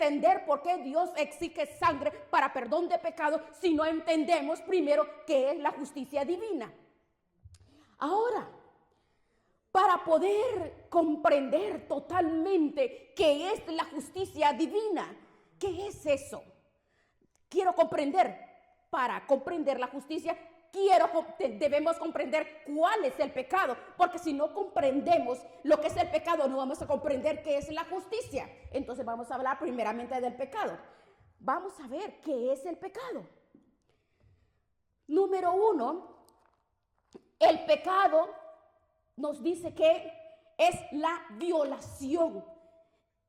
entender por qué Dios exige sangre para perdón de pecado si no entendemos primero qué es la justicia divina. Ahora, para poder comprender totalmente qué es la justicia divina, ¿qué es eso? Quiero comprender. Para comprender la justicia, debemos comprender cuál es el pecado, porque si no comprendemos lo que es el pecado, no vamos a comprender qué es la justicia. Entonces vamos a hablar primeramente del pecado. Vamos a ver qué es el pecado. Número 1, el pecado nos dice que es la violación,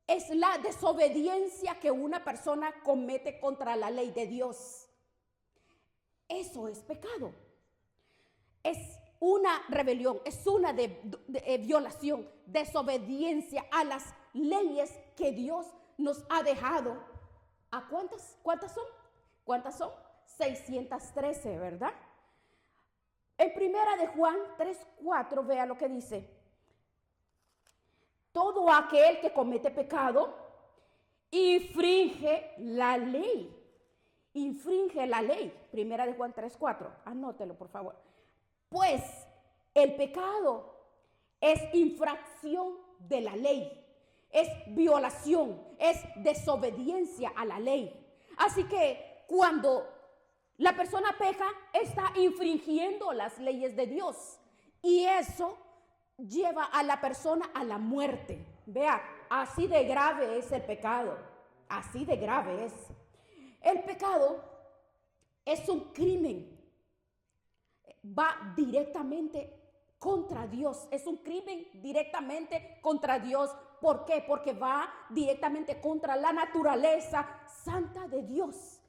es la desobediencia que una persona comete contra la ley de Dios. Eso es pecado. Es una rebelión, es una violación, desobediencia a las leyes que Dios nos ha dejado. ¿A cuántas? ¿Cuántas son? ¿Cuántas son? 613, ¿verdad? En primera de Juan 3:4, vea lo que dice. Todo aquel que comete pecado infringe la ley. Infringe la ley. Primera de Juan 3:4. Anótelo, por favor. Pues el pecado es infracción de la ley. Es violación, es desobediencia a la ley. Así que cuando la persona peca, está infringiendo las leyes de Dios. Y eso lleva a la persona a la muerte. Vea, así de grave es el pecado. Así de grave es. El pecado es un crimen. Va directamente contra Dios. Es un crimen directamente contra Dios. ¿Por qué? Porque va directamente contra la naturaleza santa de Dios.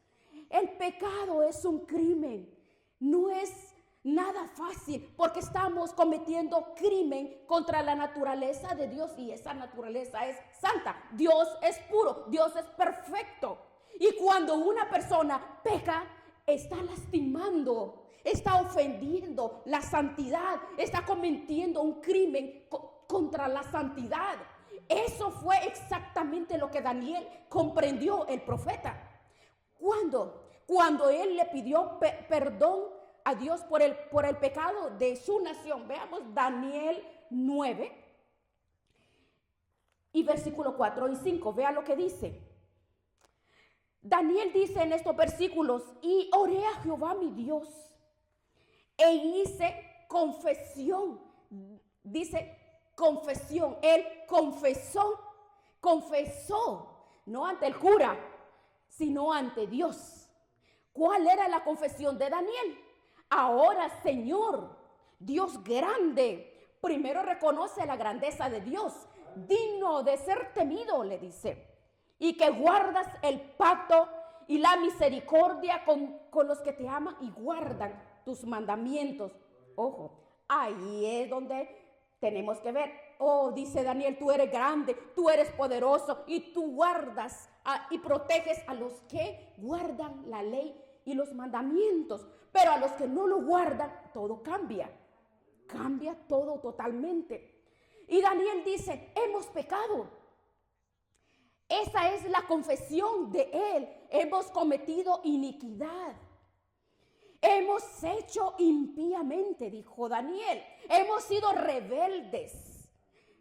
El pecado es un crimen. No es nada fácil porque estamos cometiendo crimen contra la naturaleza de Dios y esa naturaleza es santa. Dios es puro, Dios es perfecto. Y cuando una persona peca, está lastimando, está ofendiendo la santidad, está cometiendo un crimen contra la santidad. Eso fue exactamente lo que Daniel comprendió, el profeta. Cuando él le pidió perdón a Dios por el pecado de su nación. Veamos Daniel 9 y versículo 4 y 5. Vea lo que dice. Daniel dice en estos versículos: y oré a Jehová mi Dios e hice confesión. Dice confesión. Él confesó, no ante el cura, sino ante Dios. ¿Cuál era la confesión de Daniel? Ahora, Señor, Dios grande, primero reconoce la grandeza de Dios, digno de ser temido, le dice, y que guardas el pacto y la misericordia con los que te aman y guardan tus mandamientos. Ojo, ahí es donde tenemos que ver. Oh, dice Daniel, tú eres grande, tú eres poderoso y tú guardas y proteges a los que guardan la ley y los mandamientos. Pero a los que no lo guardan, todo cambia. Cambia todo totalmente. Y Daniel dice, hemos pecado. Esa es la confesión de él. Hemos cometido iniquidad. Hemos hecho impíamente, dijo Daniel. Hemos sido rebeldes.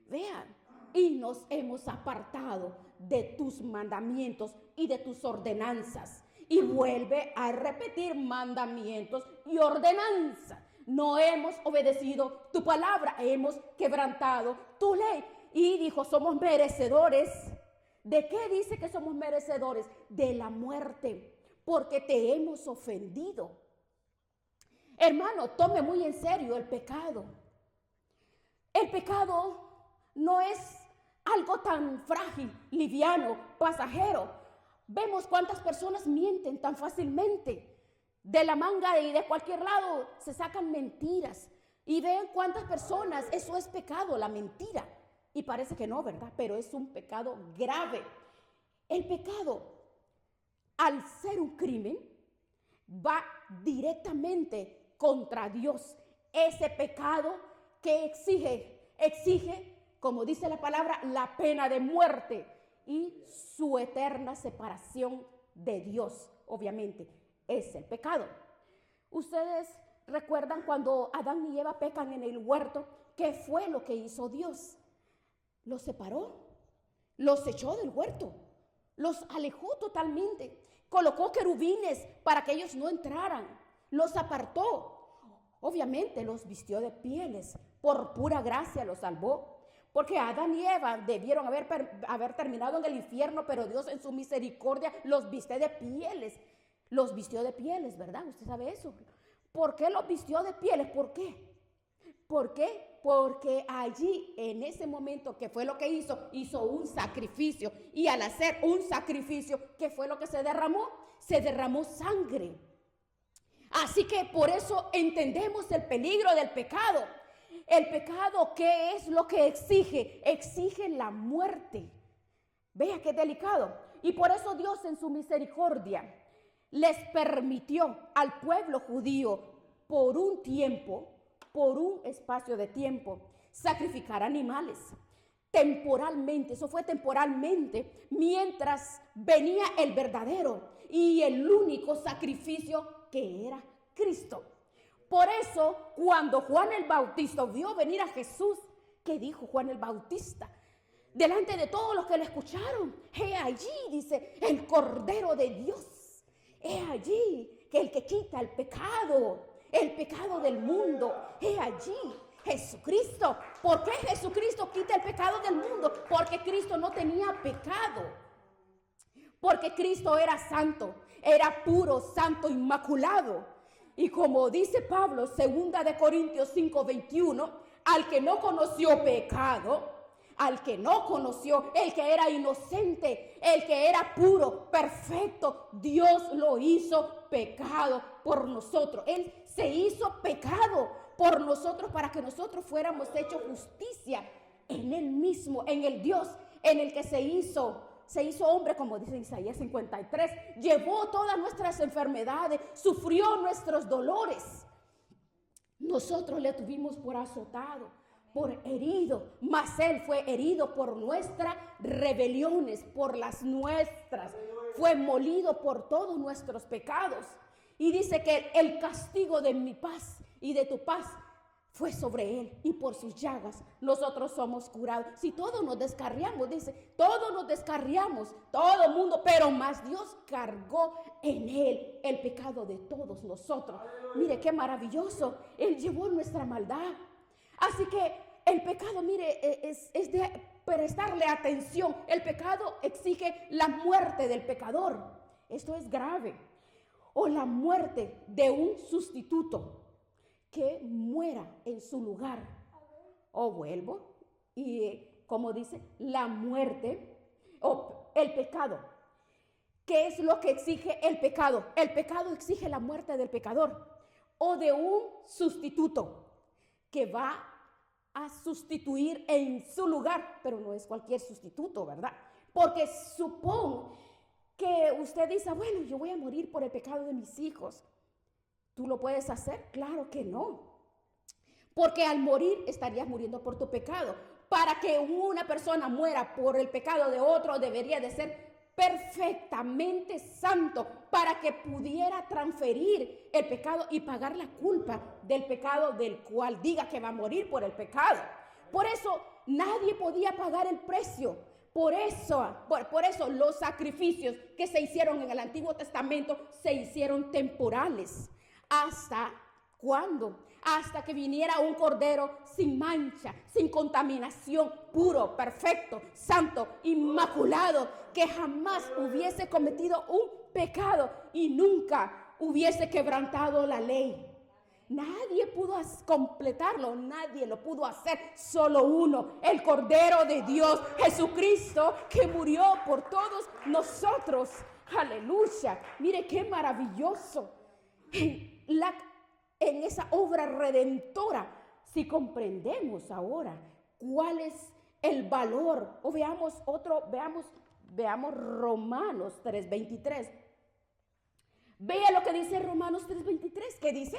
Vean, y nos hemos apartado de tus mandamientos y de tus ordenanzas. Y vuelve a repetir mandamientos y ordenanzas. No hemos obedecido tu palabra, hemos quebrantado tu ley. Y dijo, somos merecedores. ¿De qué dice que somos merecedores? De la muerte, porque te hemos ofendido. Hermano, tome muy en serio el pecado. El pecado no es algo tan frágil, liviano, pasajero. Vemos cuántas personas mienten tan fácilmente. De la manga y de cualquier lado se sacan mentiras. Y ven cuántas personas, eso es pecado, la mentira. Y parece que no, ¿verdad? Pero es un pecado grave. El pecado, al ser un crimen, va directamente contra Dios. Ese pecado que exige, como dice la palabra, la pena de muerte. y su eterna separación de Dios, obviamente, es el pecado. Ustedes recuerdan cuando Adán y Eva pecan en el huerto, ¿qué fue lo que hizo Dios? Los separó, los echó del huerto, los alejó totalmente, colocó querubines para que ellos no entraran, los apartó. Obviamente los vistió de pieles, por pura gracia los salvó, porque Adán y Eva debieron haber terminado en el infierno, pero Dios en su misericordia los vistió de pieles. Los vistió de pieles, ¿verdad? Usted sabe eso. ¿Por qué los vistió de pieles? ¿Por qué? ¿Por qué? Porque allí, en ese momento, ¿qué fue lo que hizo? Hizo un sacrificio. Y al hacer un sacrificio, ¿qué fue lo que se derramó? Se derramó sangre. Así que por eso entendemos el peligro del pecado. El pecado, ¿qué es lo que exige? Exige la muerte. Vea qué delicado. Y por eso Dios en su misericordia les permitió al pueblo judío por un tiempo, por un espacio de tiempo, sacrificar animales. Temporalmente, eso fue temporalmente, mientras venía el verdadero y el único sacrificio que era Cristo. Por eso, cuando Juan el Bautista vio venir a Jesús, ¿qué dijo Juan el Bautista? Delante de todos los que le escucharon, he allí, dice, el Cordero de Dios. He allí que el que quita el pecado del mundo. He allí, Jesucristo. ¿Por qué Jesucristo quita el pecado del mundo? Porque Cristo no tenía pecado. Porque Cristo era santo, era puro, santo, inmaculado. Y como dice Pablo, 2 de Corintios 5:21, al que no conoció pecado, al que no conoció, el que era inocente, el que era puro, perfecto, Dios lo hizo pecado por nosotros. Él se hizo pecado por nosotros para que nosotros fuéramos hechos justicia en Él mismo, en el Dios en el que se hizo hombre, como dice Isaías 53, llevó todas nuestras enfermedades, sufrió nuestros dolores. Nosotros le tuvimos por azotado, por herido, mas Él fue herido por nuestras rebeliones, por las nuestras, fue molido por todos nuestros pecados. Y dice que el castigo de mi paz y de tu paz fue sobre Él, y por sus llagas nosotros somos curados. Si todos nos descarriamos, dice, todos nos descarriamos, todo el mundo, pero más Dios cargó en Él el pecado de todos nosotros. Mire qué maravilloso, Él llevó nuestra maldad. Así que el pecado, mire, es de prestarle atención. El pecado exige la muerte del pecador. Esto es grave. O la muerte de un sustituto que muera en su lugar. O vuelvo y como dice, la muerte o el pecado. ¿Qué es lo que exige el pecado? El pecado exige la muerte del pecador o de un sustituto que va a sustituir en su lugar, pero no es cualquier sustituto, ¿verdad? Porque supón que usted dice, bueno, yo voy a morir por el pecado de mis hijos. ¿Tú lo puedes hacer? Claro que no. Porque al morir estarías muriendo por tu pecado. Para que una persona muera por el pecado de otro debería de ser perfectamente santo para que pudiera transferir el pecado y pagar la culpa del pecado del cual diga que va a morir por el pecado. Por eso nadie podía pagar el precio. Por eso los sacrificios que se hicieron en el Antiguo Testamento se hicieron temporales. ¿Hasta cuándo? Hasta que viniera un cordero sin mancha, sin contaminación, puro, perfecto, santo, inmaculado, que jamás hubiese cometido un pecado y nunca hubiese quebrantado la ley. Nadie pudo completarlo, nadie lo pudo hacer, solo uno, el Cordero de Dios, Jesucristo, que murió por todos nosotros. Aleluya, mire qué maravilloso. En esa obra redentora, si comprendemos ahora cuál es el valor, o veamos Romanos 3:23. Vea lo que dice Romanos 3:23, ¿qué dice?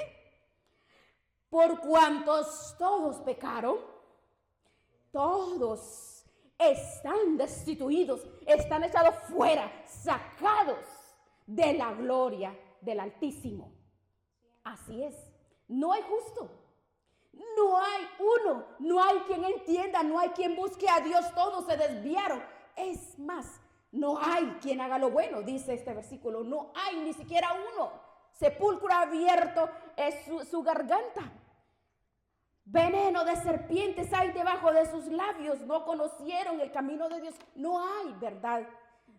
Por cuantos todos pecaron, todos están destituidos, están echados fuera, sacados de la gloria del Altísimo. Así es, no hay justo, no hay uno, no hay quien entienda, no hay quien busque a Dios, todos se desviaron. Es más, no hay quien haga lo bueno, dice este versículo, no hay ni siquiera uno. Sepulcro abierto es su garganta. Veneno de serpientes hay debajo de sus labios. No conocieron el camino de Dios. No hay verdad.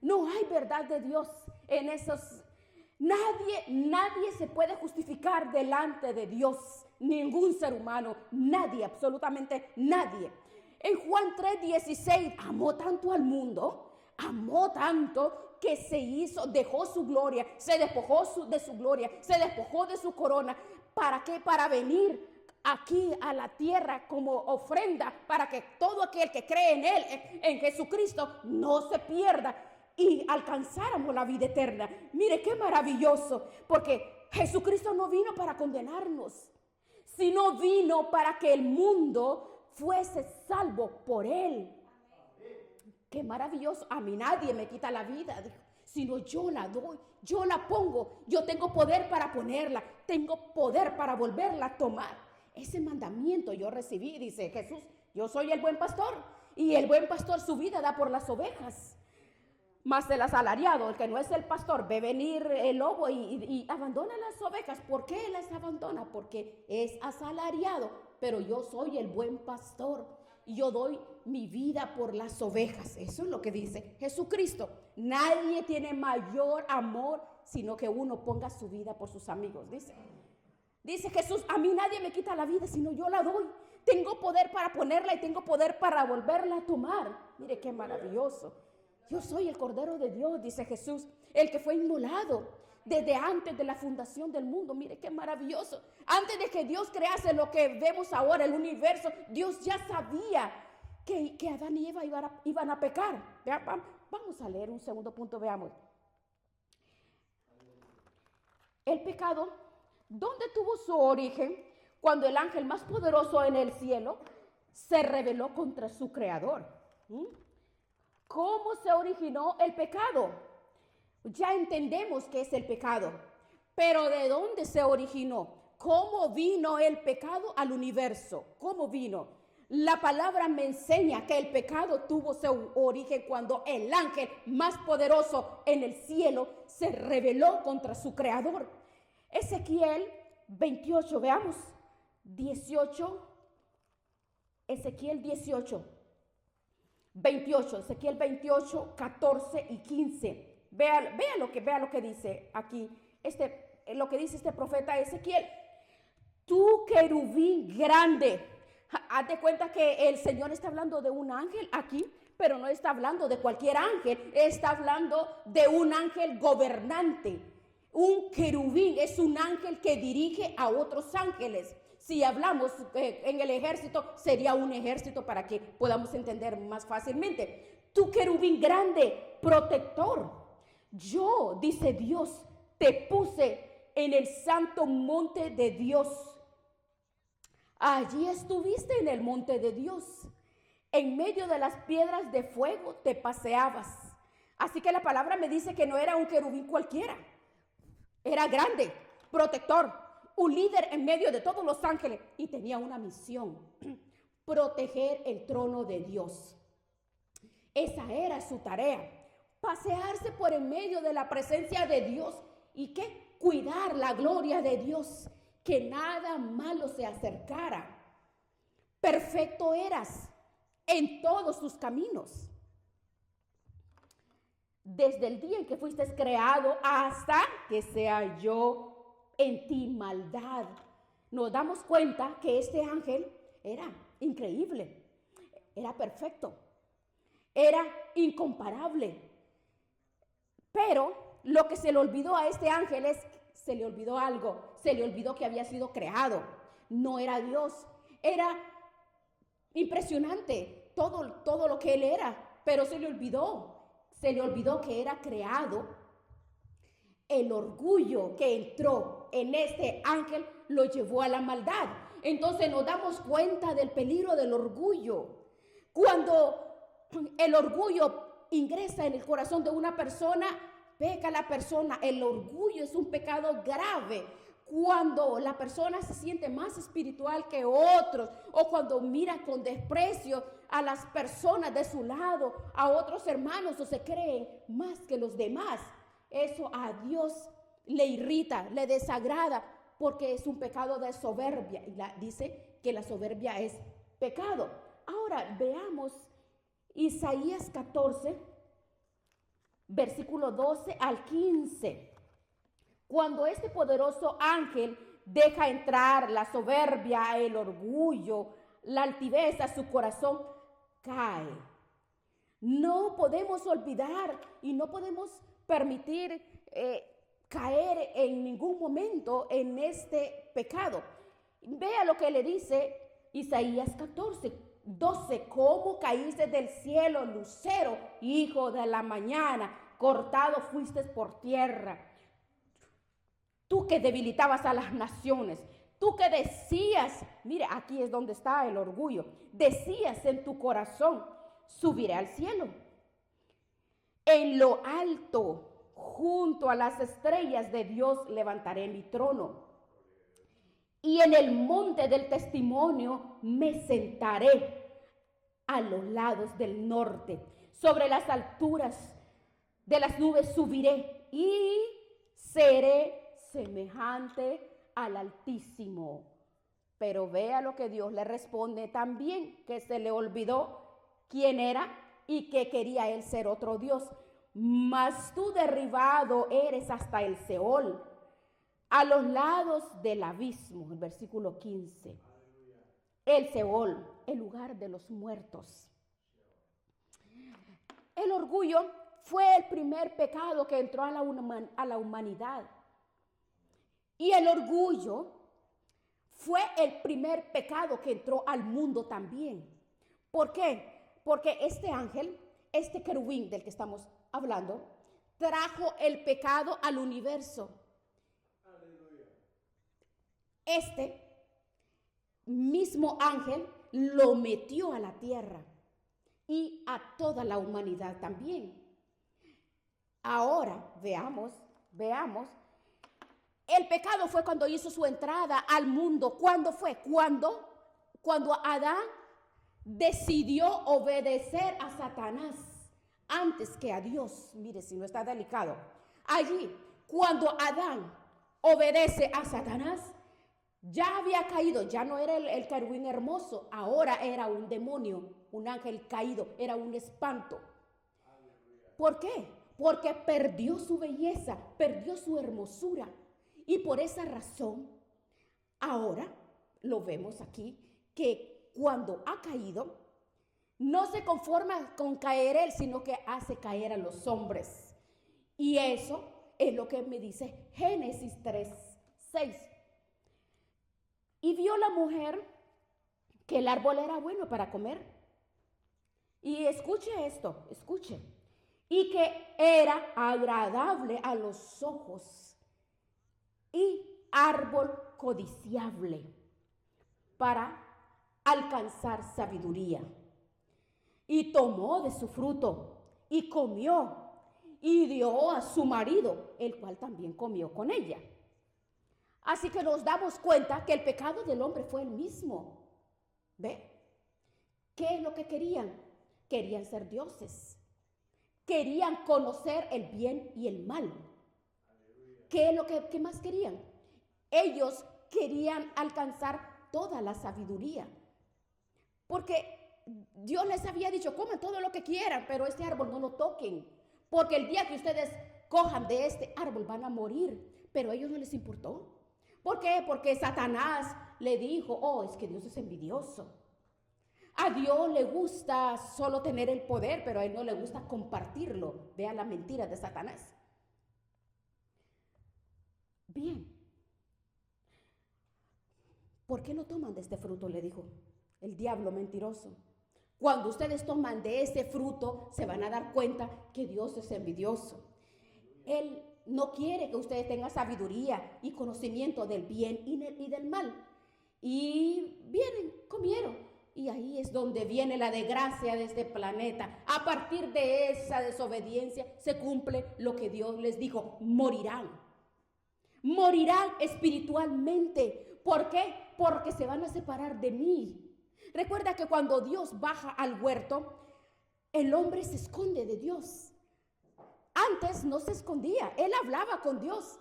No hay verdad de Dios en esos. Nadie se puede justificar delante de Dios. Ningún ser humano. Nadie, absolutamente nadie. En Juan 3:16, amó tanto al mundo, amó tanto que se hizo, dejó su gloria, se despojó de su gloria, se despojó de su corona. ¿Para qué? Para venir aquí a la tierra como ofrenda, para que todo aquel que cree en Él, en Jesucristo, no se pierda y alcanzáramos la vida eterna. Mire qué maravilloso, porque Jesucristo no vino para condenarnos, sino vino para que el mundo fuese salvo por Él. Qué maravilloso. A mí nadie me quita la vida, sino yo la doy, yo la pongo, yo tengo poder para ponerla, tengo poder para volverla a tomar. Ese mandamiento yo recibí, dice Jesús, yo soy el buen pastor, y el buen pastor su vida da por las ovejas. Mas el asalariado, el que no es el pastor, ve venir el lobo y abandona las ovejas. ¿Por qué las abandona? Porque es asalariado, pero yo soy el buen pastor y yo doy mi vida por las ovejas. Eso es lo que dice Jesucristo. Nadie tiene mayor amor sino que uno ponga su vida por sus amigos, Dice Jesús, a mí nadie me quita la vida, sino yo la doy. Tengo poder para ponerla y tengo poder para volverla a tomar. Mire qué maravilloso. Yo soy el Cordero de Dios, dice Jesús, el que fue inmolado desde antes de la fundación del mundo. Mire qué maravilloso. Antes de que Dios crease lo que vemos ahora, el universo, Dios ya sabía que Adán y Eva iban a pecar. Vamos a leer un segundo punto, veamos. El pecado, ¿dónde tuvo su origen? Cuando el ángel más poderoso en el cielo se rebeló contra su creador. ¿Cómo se originó el pecado? Ya entendemos qué es el pecado, pero ¿de dónde se originó? ¿Cómo vino el pecado al universo? ¿Cómo vino? La palabra me enseña que el pecado tuvo su origen cuando el ángel más poderoso en el cielo se rebeló contra su creador. Ezequiel 28, veamos, 18, Ezequiel 18, 28, Ezequiel 28, 14 y 15. Vea lo que dice aquí, lo que dice este profeta Ezequiel. Tú, querubín grande. Haz de cuenta que el Señor está hablando de un ángel aquí, pero no está hablando de cualquier ángel, está hablando de un ángel gobernante. Un querubín es un ángel que dirige a otros ángeles. Si hablamos en el ejército, sería un ejército para que podamos entender más fácilmente. Tu querubín grande, protector. Yo, dice Dios, te puse en el santo monte de Dios. Allí estuviste en el monte de Dios. En medio de las piedras de fuego te paseabas. Así que la palabra me dice que no era un querubín cualquiera. Era grande, protector, un líder en medio de todos los ángeles y tenía una misión, proteger el trono de Dios. Esa era su tarea, pasearse por en medio de la presencia de Dios y ¿qué? Cuidar la gloria de Dios, que nada malo se acercara. Perfecto eras en todos tus caminos. Desde el día en que fuiste creado hasta que se halló en ti maldad. Nos damos cuenta que este ángel era increíble, era perfecto, era incomparable. Pero lo que se le olvidó a este ángel se le olvidó algo, se le olvidó que había sido creado. No era Dios, era impresionante todo lo que él era, pero se le olvidó que era creado. El orgullo que entró en este ángel lo llevó a la maldad. Entonces nos damos cuenta del peligro del orgullo. Cuando el orgullo ingresa en el corazón de una persona, peca la persona. El orgullo es un pecado grave. Cuando la persona se siente más espiritual que otros, o cuando mira con desprecio a las personas de su lado, a otros hermanos, o se creen más que los demás, eso a Dios le irrita, le desagrada, porque es un pecado de soberbia. Y dice que la soberbia es pecado. Ahora veamos Isaías 14, versículo 12 al 15. Cuando este poderoso ángel deja entrar la soberbia, el orgullo, la altivez a su corazón, cae. No podemos olvidar y no podemos permitir caer en ningún momento en este pecado. Vea lo que le dice Isaías 14, 12. ¿Cómo caíste del cielo, lucero, hijo de la mañana? Cortado fuiste por tierra. Tú que debilitabas a las naciones, tú que decías, mire, aquí es donde está el orgullo, decías en tu corazón, subiré al cielo. En lo alto, junto a las estrellas de Dios, levantaré mi trono. Y en el monte del testimonio me sentaré a los lados del norte. Sobre las alturas de las nubes subiré y seré semejante al Altísimo. Pero vea lo que Dios le responde también, que se le olvidó quién era y que quería él ser otro Dios. Mas tú derribado eres hasta el Seol, a los lados del abismo. El versículo 15. El Seol, el lugar de los muertos. El orgullo fue el primer pecado que entró a la humanidad. Y el orgullo fue el primer pecado que entró al mundo también. ¿Por qué? Porque este ángel, este querubín del que estamos hablando, trajo el pecado al universo. Aleluya. Este mismo ángel lo metió a la tierra y a toda la humanidad también. Ahora veamos. El pecado fue cuando hizo su entrada al mundo. ¿Cuándo fue? Cuando Adán decidió obedecer a Satanás antes que a Dios. Mire, si no está delicado. Allí, cuando Adán obedece a Satanás, ya había caído, ya no era el querubín hermoso, ahora era un demonio, un ángel caído, era un espanto. ¿Por qué? Porque perdió su belleza, perdió su hermosura. Y por esa razón, ahora lo vemos aquí, que cuando ha caído, no se conforma con caer él, sino que hace caer a los hombres. Y eso es lo que me dice Génesis 3:6. Y vio la mujer que el árbol era bueno para comer. Y escuche esto, escuche. Y que era agradable a los ojos y árbol codiciable para alcanzar sabiduría. Y tomó de su fruto y comió y dio a su marido, el cual también comió con ella. Así que nos damos cuenta que el pecado del hombre fue el mismo. ¿Ve? ¿Qué es lo que querían? Querían ser dioses. Querían conocer el bien y el mal. ¿Qué es lo que más querían? Ellos querían alcanzar toda la sabiduría. Porque Dios les había dicho, coman todo lo que quieran, pero este árbol no lo toquen. Porque el día que ustedes cojan de este árbol van a morir. Pero a ellos no les importó. ¿Por qué? Porque Satanás le dijo, oh, es que Dios es envidioso. A Dios le gusta solo tener el poder, pero a él no le gusta compartirlo. Vean la mentira de Satanás. Bien. ¿Por qué no toman de este fruto? Le dijo el diablo mentiroso. Cuando ustedes toman de este fruto, se van a dar cuenta que Dios es envidioso. Él no quiere que ustedes tengan sabiduría y conocimiento del bien y del mal. Y vienen, comieron. Y ahí es donde viene la desgracia de este planeta. A partir de esa desobediencia se cumple lo que Dios les dijo: morirán. Morirán espiritualmente. ¿Por qué? Porque se van a separar de mí. Recuerda que cuando Dios baja al huerto, el hombre se esconde de Dios. Antes no se escondía, él hablaba con Dios.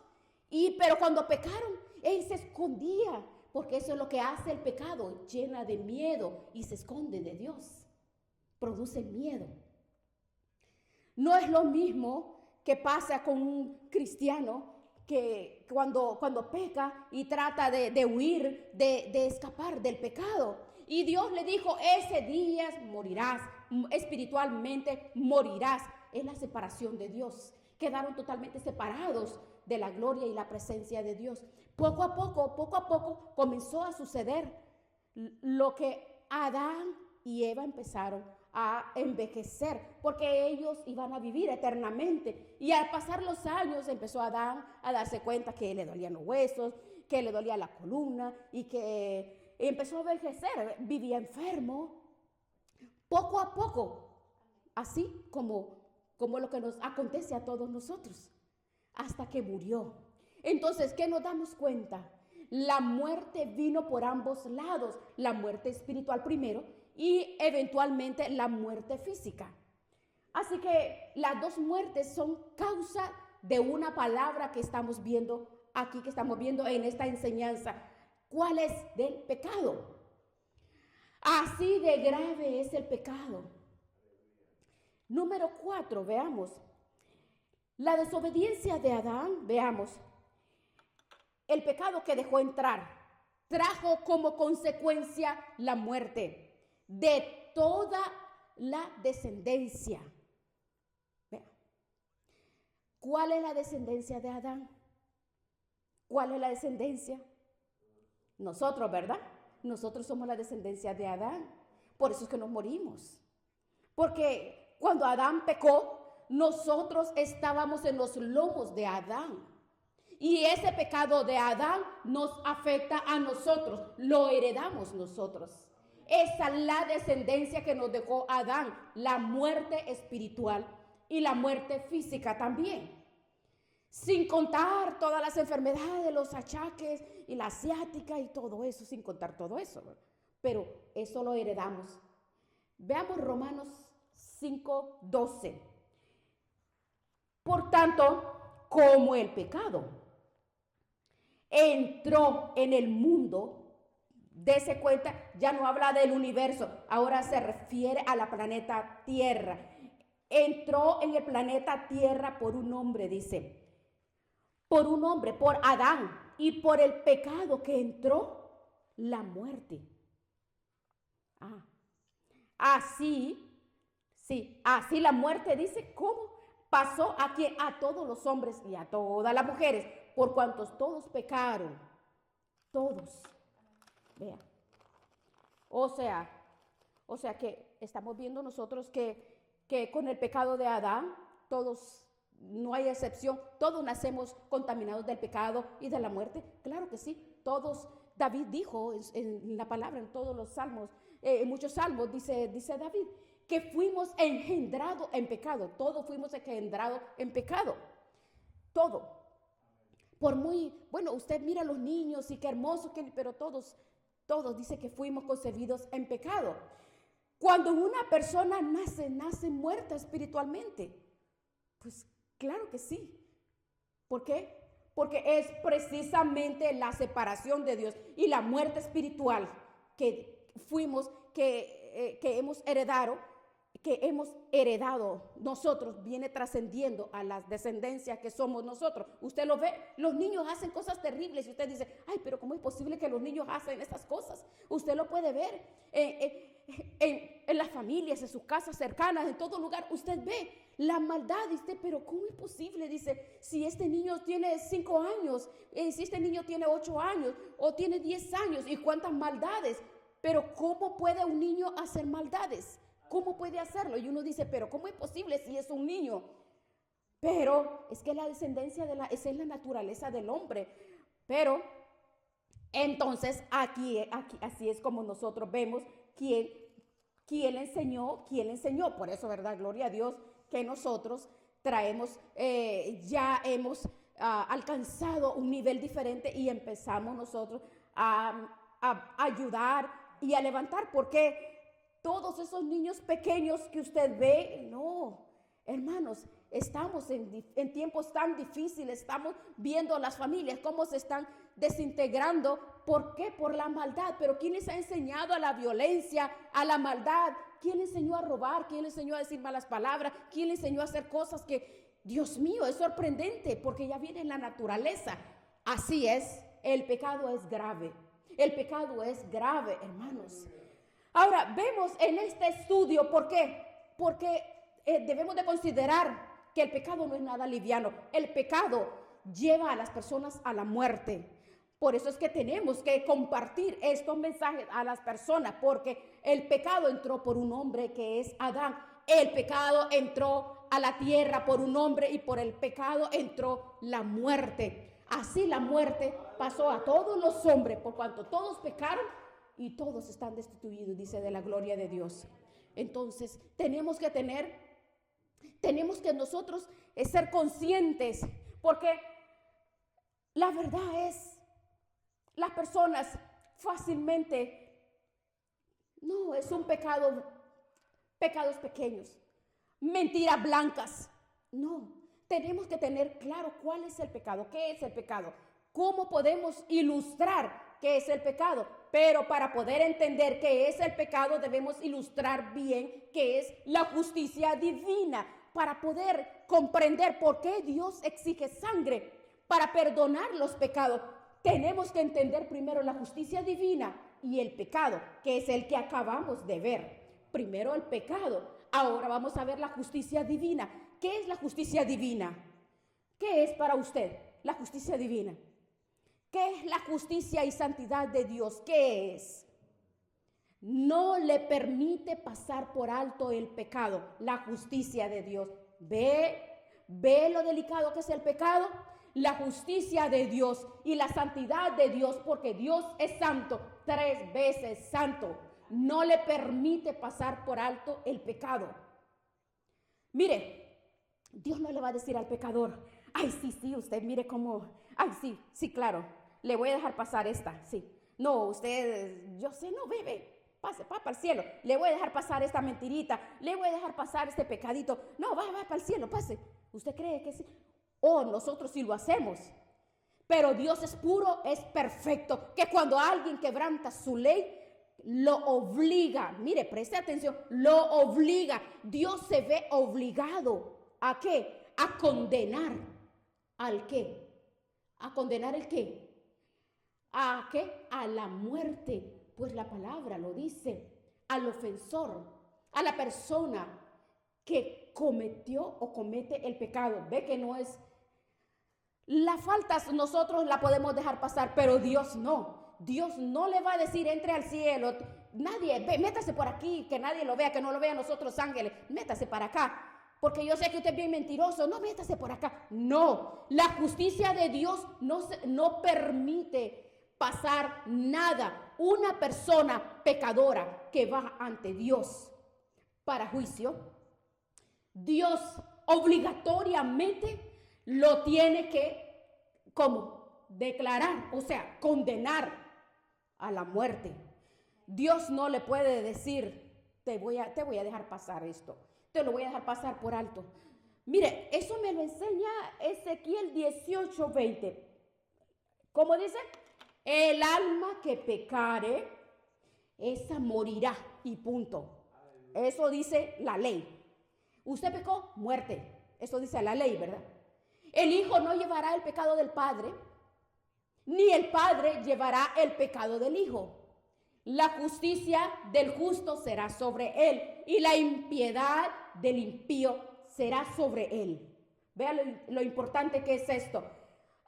Pero cuando pecaron, él se escondía. Porque eso es lo que hace el pecado, llena de miedo y se esconde de Dios. Produce miedo. No es lo mismo que pasa con un cristiano que cuando peca y trata de huir, de escapar del pecado. Y Dios le dijo: ese día morirás, espiritualmente morirás. Es la separación de Dios. Quedaron totalmente separados de la gloria y la presencia de Dios. Poco a poco comenzó a suceder lo que Adán y Eva empezaron a envejecer, porque ellos iban a vivir eternamente. Y al pasar los años empezó Adán a darse cuenta que le dolían los huesos, que le dolía la columna y que empezó a envejecer, vivía enfermo. Poco a poco, así como lo que nos acontece a todos nosotros, hasta que murió. Entonces, ¿qué nos damos cuenta? La muerte vino por ambos lados, la muerte espiritual primero y eventualmente la muerte física. Así que las dos muertes son causa de una palabra que estamos viendo aquí, que estamos viendo en esta enseñanza. ¿Cuál es? Del pecado. Así de grave es el pecado. Número 4, veamos. La desobediencia de Adán, veamos. El pecado que dejó entrar trajo como consecuencia la muerte de toda la descendencia. Vea. ¿Cuál es la descendencia de Adán? ¿Cuál es la descendencia? Nosotros, ¿verdad? Nosotros somos la descendencia de Adán. Por eso es que nos morimos. Porque cuando Adán pecó, nosotros estábamos en los lomos de Adán. Y ese pecado de Adán nos afecta a nosotros, lo heredamos nosotros. Esa es la descendencia que nos dejó Adán, la muerte espiritual y la muerte física también. Sin contar todas las enfermedades, los achaques y la ciática y todo eso, sin contar todo eso. Pero eso lo heredamos. Veamos Romanos 5:12. Por tanto, como el pecado entró en el mundo, dése cuenta, ya no habla del universo, ahora se refiere a la planeta Tierra. Entró en el planeta Tierra por un hombre, dice. Por un hombre, por Adán, y por el pecado que entró, la muerte. Así la muerte, dice, ¿cómo? Pasó a todos los hombres y a todas las mujeres, por cuantos todos pecaron. Todos. Vean. O sea que estamos viendo nosotros que con el pecado de Adán, todos, no hay excepción, todos nacemos contaminados del pecado y de la muerte. Claro que sí, todos. David dijo en la palabra, en todos los salmos, en muchos salmos, dice David, que fuimos engendrados en pecado. Todos fuimos engendrados en pecado. Todo. Por muy, bueno, usted mira a los niños y qué hermoso, pero todos dice que fuimos concebidos en pecado. Cuando una persona nace muerta espiritualmente. Pues claro que sí. ¿Por qué? Porque es precisamente la separación de Dios y la muerte espiritual que hemos heredado nosotros, viene trascendiendo a las descendencias que somos nosotros. Usted lo ve, los niños hacen cosas terribles y usted dice, ay, pero ¿cómo es posible que los niños hacen esas cosas? Usted lo puede ver en las familias, en sus casas cercanas, en todo lugar. Usted ve la maldad, dice, pero ¿cómo es posible? Dice, si este niño tiene 5 años, si este niño tiene 8 años o tiene 10 años, y cuántas maldades. Pero ¿cómo puede un niño hacer maldades? ¿Cómo puede hacerlo? Y uno dice, pero ¿cómo es posible si es un niño? Pero es que la descendencia esa es la naturaleza del hombre. Pero entonces aquí así es como nosotros vemos ¿quién le enseñó? ¿Quién le enseñó? Por eso, ¿verdad? Gloria a Dios que nosotros traemos, ya hemos alcanzado un nivel diferente y empezamos nosotros a ayudar y a levantar, porque todos esos niños pequeños que usted ve, no, hermanos, estamos en tiempos tan difíciles, estamos viendo las familias cómo se están desintegrando. ¿Por qué? Por la maldad. Pero ¿quién les ha enseñado a la violencia, a la maldad? ¿Quién les enseñó a robar? ¿Quién les enseñó a decir malas palabras? ¿Quién les enseñó a hacer cosas que, Dios mío, es sorprendente? Porque ya viene en la naturaleza. Así es, el pecado es grave. El pecado es grave, hermanos. Ahora, vemos en este estudio, ¿por qué? Porque debemos de considerar que el pecado no es nada liviano. El pecado lleva a las personas a la muerte. Por eso es que tenemos que compartir estos mensajes a las personas, porque el pecado entró por un hombre que es Adán. El pecado entró a la tierra por un hombre y por el pecado entró la muerte. Así la muerte pasó a todos los hombres, por cuanto todos pecaron y todos están destituidos, dice, de la gloria de Dios. Entonces, tenemos que nosotros ser conscientes, porque la verdad es, las personas fácilmente, no, es un pecado, pecados pequeños, mentiras blancas. No, tenemos que tener claro cuál es el pecado, qué es el pecado, cómo podemos ilustrar qué es el pecado. Pero para poder entender qué es el pecado, debemos ilustrar bien qué es la justicia divina, para poder comprender por qué Dios exige sangre para perdonar los pecados. Tenemos que entender primero la justicia divina y el pecado, que es el que acabamos de ver. Primero el pecado, ahora vamos a ver la justicia divina. ¿Qué es la justicia divina? ¿Qué es para usted la justicia divina? ¿Qué es la justicia y santidad de Dios? ¿Qué es? No le permite pasar por alto el pecado, la justicia de Dios. ¿Ve lo delicado que es el pecado? La justicia de Dios y la santidad de Dios, porque Dios es santo, 3 veces santo. No le permite pasar por alto el pecado. Mire, Dios no le va a decir al pecador, ay, sí, usted mire cómo, ay, sí, claro, le voy a dejar pasar esta, sí. No, usted, yo sé, no, bebe, pase, va para el cielo. Le voy a dejar pasar esta mentirita, le voy a dejar pasar este pecadito. No, va para el cielo, pase. ¿Usted cree que sí? Nosotros sí lo hacemos. Pero Dios es puro, es perfecto, que cuando alguien quebranta su ley, lo obliga. Mire, preste atención, lo obliga. Dios se ve obligado. ¿A qué? A condenar. ¿Al qué? ¿A condenar el qué? ¿A qué? A la muerte. Pues la palabra lo dice. Al ofensor, a la persona que cometió o comete el pecado. Ve que no es... Las faltas nosotros la podemos dejar pasar, pero Dios no. Dios no le va a decir entre al cielo. Nadie, ve, métase por aquí, que nadie lo vea, que no lo vean nosotros ángeles. Métase para acá, porque yo sé que usted es bien mentiroso. No, métase por acá. No, la justicia de Dios no permite pasar nada. Una persona pecadora que va ante Dios para juicio, Dios obligatoriamente lo tiene que, ¿cómo? Declarar, o sea, condenar a la muerte. Dios no le puede decir, te voy a dejar pasar esto, te lo voy a dejar pasar por alto. Mire, eso me lo enseña Ezequiel 18:20. ¿Cómo dice? El alma que pecare, esa morirá y punto. Eso dice la ley. Usted pecó, muerte. Eso dice la ley, ¿verdad? El hijo no llevará el pecado del padre, ni el padre llevará el pecado del hijo. La justicia del justo será sobre él, y la impiedad del impío será sobre él. Vean lo importante que es esto.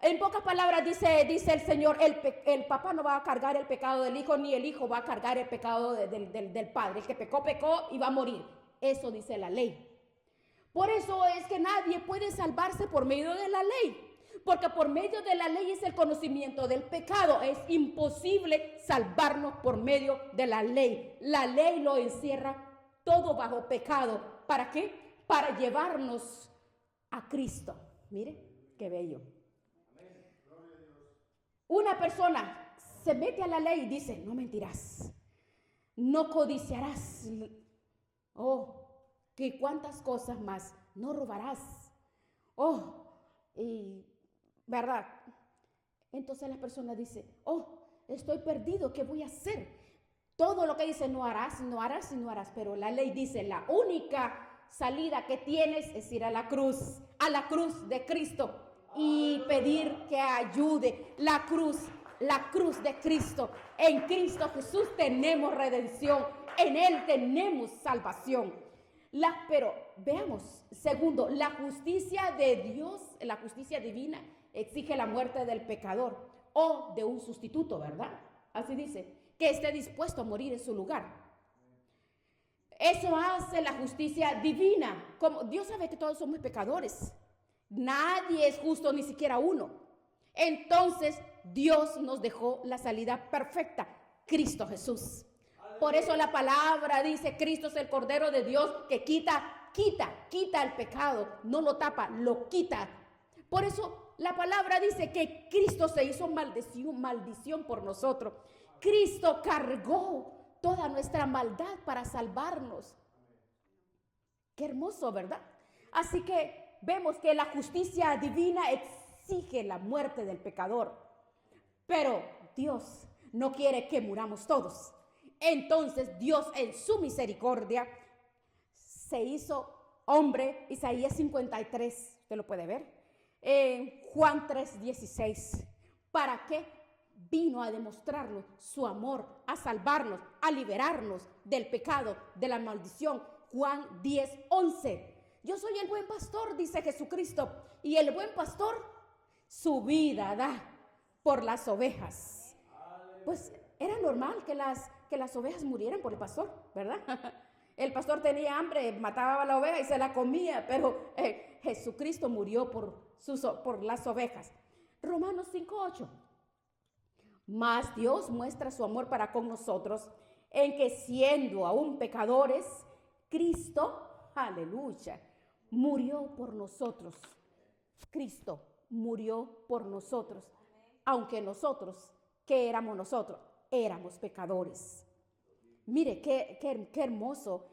En pocas palabras dice el Señor, el papá no va a cargar el pecado del hijo, ni el hijo va a cargar el pecado del padre. El que pecó y va a morir. Eso dice la ley. Por eso es que nadie puede salvarse por medio de la ley, Porque por medio de la ley es el conocimiento del pecado. Es imposible salvarnos por medio de la ley. La ley lo encierra todo bajo pecado. ¿Para qué? Para llevarnos a Cristo. Mire, qué bello. Una persona se mete a la ley y dice, no mentirás, no codiciarás, que cuántas cosas más, no robarás, ¿verdad? Entonces la persona dice, estoy perdido, ¿qué voy a hacer? Todo lo que dice no harás, no harás y no harás, pero la ley dice, la única salida que tienes es ir a la cruz de Cristo y pedir que ayude. La cruz de Cristo. En Cristo Jesús tenemos redención, en Él tenemos salvación. Pero veamos, segundo, la justicia de Dios, la justicia divina, exige la muerte del pecador o de un sustituto, ¿verdad? Así dice, que esté dispuesto a morir en su lugar. Eso hace la justicia divina. Como Dios sabe que todos somos pecadores. Nadie es justo, ni siquiera uno. Entonces, Dios nos dejó la salida perfecta, Cristo Jesús. Por eso la palabra dice, Cristo es el Cordero de Dios que quita el pecado, no lo tapa, lo quita. Por eso la palabra dice que Cristo se hizo maldición por nosotros. Cristo cargó toda nuestra maldad para salvarnos. Qué hermoso, ¿verdad? Así que vemos que la justicia divina exige la muerte del pecador. Pero Dios no quiere que muramos todos. Entonces Dios en su misericordia se hizo hombre. Isaías 53, usted lo puede ver. Juan 3:16. ¿Para qué? Vino a demostrarnos su amor, a salvarnos, a liberarnos del pecado, de la maldición. Juan 10:11. Yo soy el buen pastor, dice Jesucristo, y el buen pastor su vida da por las ovejas. Pues era normal que las ovejas murieran por el pastor, ¿verdad? El pastor tenía hambre, mataba a la oveja y se la comía, pero Jesucristo murió por las ovejas. Romanos 5:8. Mas Dios muestra su amor para con nosotros en que siendo aún pecadores, Cristo, aleluya, murió por nosotros. Cristo murió por nosotros, aunque nosotros, ¿qué éramos nosotros? Éramos pecadores. Mire, qué hermoso.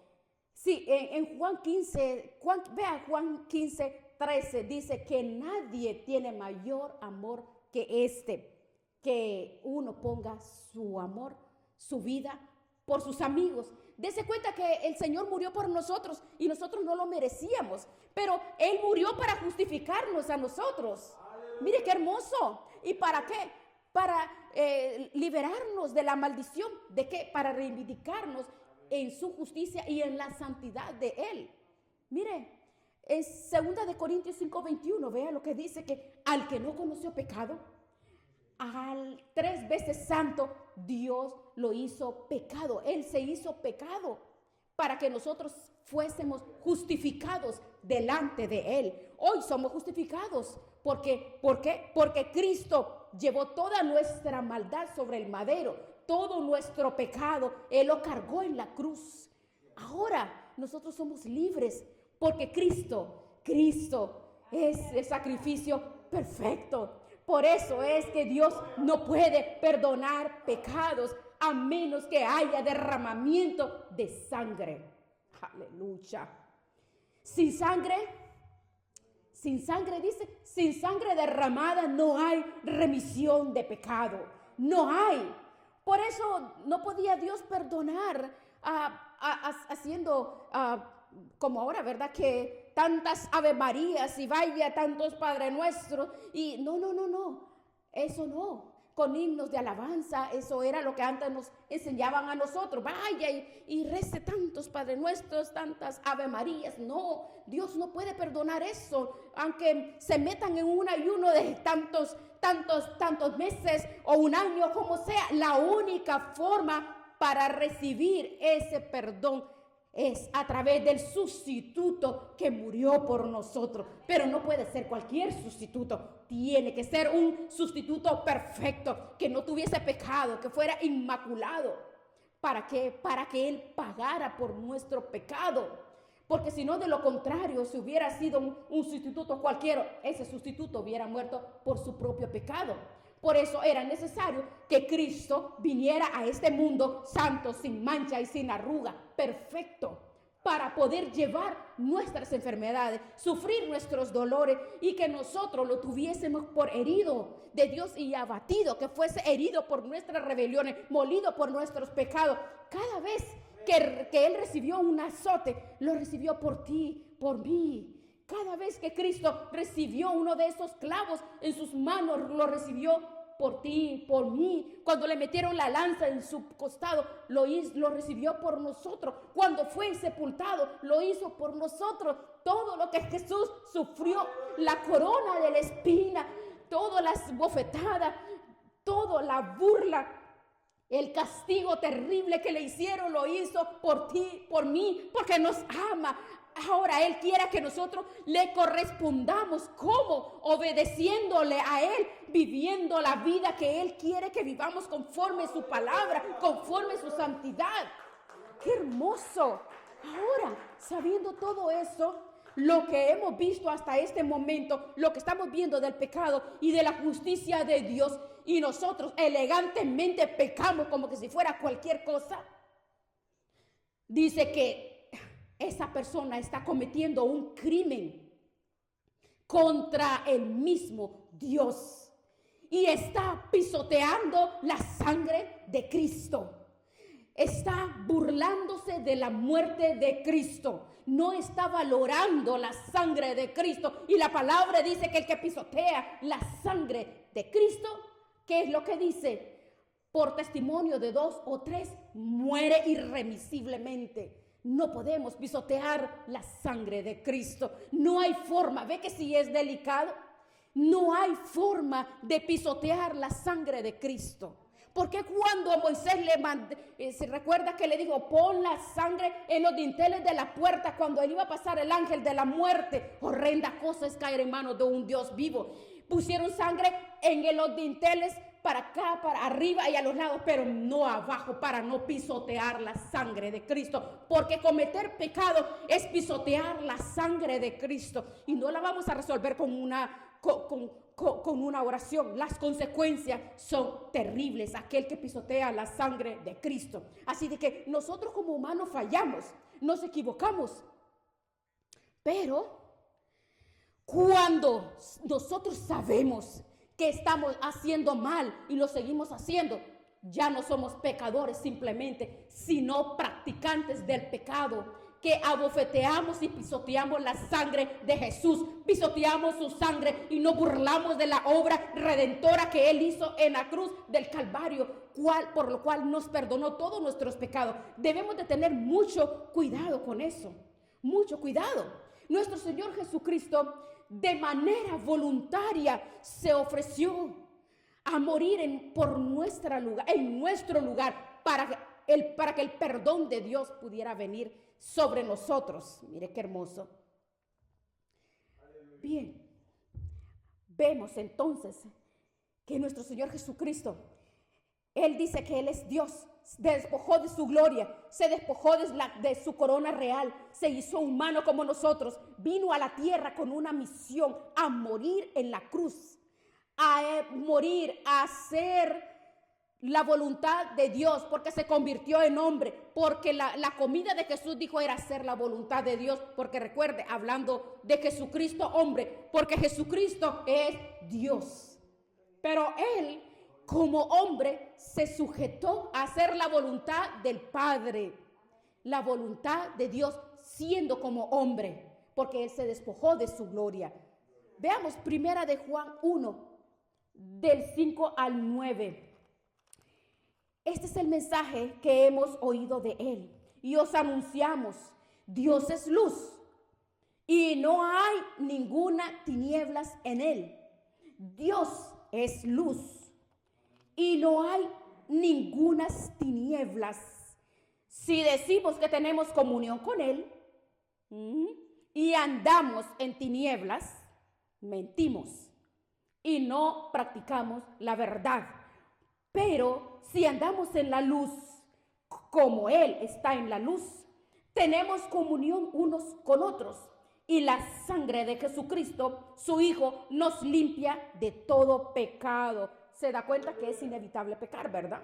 Sí, en Juan 15, vea Juan 15:13, dice que nadie tiene mayor amor que uno ponga su amor, su vida por sus amigos. Dese cuenta que el Señor murió por nosotros y nosotros no lo merecíamos, pero Él murió para justificarnos a nosotros. Mire qué hermoso. ¿Y para qué? Para liberarnos de la maldición. ¿De qué? Para reivindicarnos en su justicia y en la santidad de Él. Mire, en 2 Corintios 5:21, vea lo que dice, que al que no conoció pecado, al 3 veces santo, Dios lo hizo pecado. Él se hizo pecado para que nosotros fuésemos justificados delante de Él. Hoy somos justificados. ¿Por qué? Porque Cristo llevó toda nuestra maldad sobre el madero, todo nuestro pecado, Él lo cargó en la cruz. Ahora nosotros somos libres porque Cristo es el sacrificio perfecto. Por eso es que Dios no puede perdonar pecados a menos que haya derramamiento de sangre. Aleluya. Sin sangre, dice, sin sangre derramada no hay remisión de pecado. No hay. Por eso no podía Dios perdonar haciendo como ahora, ¿verdad? Que tantas Ave Marías y vaya tantos Padre Nuestros y no. Eso no. Con himnos de alabanza, eso era lo que antes nos enseñaban a nosotros. Vaya y rece tantos Padre Nuestros, tantas Ave Marías. No, Dios no puede perdonar eso, aunque se metan en un ayuno de tantos meses o un año, como sea. La única forma para recibir ese perdón es a través del sustituto que murió por nosotros. Pero no puede ser cualquier sustituto. Tiene que ser un sustituto perfecto, que no tuviese pecado, que fuera inmaculado. ¿Para qué? Para que Él pagara por nuestro pecado. Porque si no, de lo contrario, si hubiera sido un sustituto cualquiera, ese sustituto hubiera muerto por su propio pecado. Por eso era necesario que Cristo viniera a este mundo santo, sin mancha y sin arruga, perfecto, para poder llevar nuestras enfermedades, sufrir nuestros dolores y que nosotros lo tuviésemos por herido de Dios y abatido, que fuese herido por nuestras rebeliones, molido por nuestros pecados. Cada vez que Él recibió un azote, lo recibió por ti, por mí. Cada vez que Cristo recibió uno de esos clavos en sus manos, lo recibió por ti, por mí. Cuando le metieron la lanza en su costado, lo recibió por nosotros. Cuando fue sepultado, lo hizo por nosotros. Todo lo que Jesús sufrió, la corona de la espina, todas las bofetadas, toda la burla, el castigo terrible que le hicieron, lo hizo por ti, por mí, porque nos ama. Ahora Él quiere que nosotros le correspondamos. ¿Cómo? Obedeciéndole a Él, viviendo la vida que Él quiere que vivamos conforme su palabra, conforme su santidad. ¡Qué hermoso! Ahora, sabiendo todo eso, lo que hemos visto hasta este momento, lo que estamos viendo del pecado y de la justicia de Dios, y nosotros elegantemente pecamos como que si fuera cualquier cosa, dice que esa persona está cometiendo un crimen contra el mismo Dios y está pisoteando la sangre de Cristo. Está burlándose de la muerte de Cristo. No está valorando la sangre de Cristo. Y la palabra dice que el que pisotea la sangre de Cristo, ¿qué es lo que dice? Por testimonio de 2 o 3 muere irremisiblemente. No podemos pisotear la sangre de Cristo. No hay forma. ¿Ve que si es delicado? No hay forma de pisotear la sangre de Cristo. Porque cuando a Moisés se recuerda que le dijo, pon la sangre en los dinteles de la puerta cuando él iba a pasar el ángel de la muerte. Horrenda cosa es caer en manos de un Dios vivo. Pusieron sangre en los dinteles para acá, para arriba y a los lados, pero no abajo, para no pisotear la sangre de Cristo. Porque cometer pecado es pisotear la sangre de Cristo. Y no la vamos a resolver con una oración. Las consecuencias son terribles. Aquel que pisotea la sangre de Cristo. Así de que nosotros como humanos fallamos, nos equivocamos. Pero cuando nosotros sabemos que estamos haciendo mal y lo seguimos haciendo, ya no somos pecadores simplemente, sino practicantes del pecado, que abofeteamos y pisoteamos la sangre de Jesús, pisoteamos su sangre y nos burlamos de la obra redentora que Él hizo en la cruz del Calvario, por lo cual nos perdonó todos nuestros pecados. Debemos de tener mucho cuidado con eso, mucho cuidado. Nuestro Señor Jesucristo de manera voluntaria se ofreció a morir en nuestro lugar para que el perdón de Dios pudiera venir sobre nosotros. Mire qué hermoso. Bien, vemos entonces que nuestro Señor Jesucristo, Él dice que Él es Dios. Se despojó de su gloria, se despojó de su corona real, se hizo humano como nosotros, vino a la tierra con una misión, a morir en la cruz, a morir, a hacer la voluntad de Dios, porque se convirtió en hombre, porque la comida de Jesús dijo era hacer la voluntad de Dios, porque recuerde, hablando de Jesucristo hombre, porque Jesucristo es Dios, pero Él como hombre se sujetó a hacer la voluntad del Padre, la voluntad de Dios siendo como hombre, porque Él se despojó de su gloria. Veamos primera de Juan 1, del 5 al 9. Este es el mensaje que hemos oído de Él y os anunciamos: Dios es luz y no hay ninguna tinieblas en Él. Dios es luz y no hay ningunas tinieblas. Si decimos que tenemos comunión con Él y andamos en tinieblas, mentimos y no practicamos la verdad. Pero si andamos en la luz, como Él está en la luz, tenemos comunión unos con otros. Y la sangre de Jesucristo, su Hijo, nos limpia de todo pecado. Se da cuenta que es inevitable pecar, ¿verdad?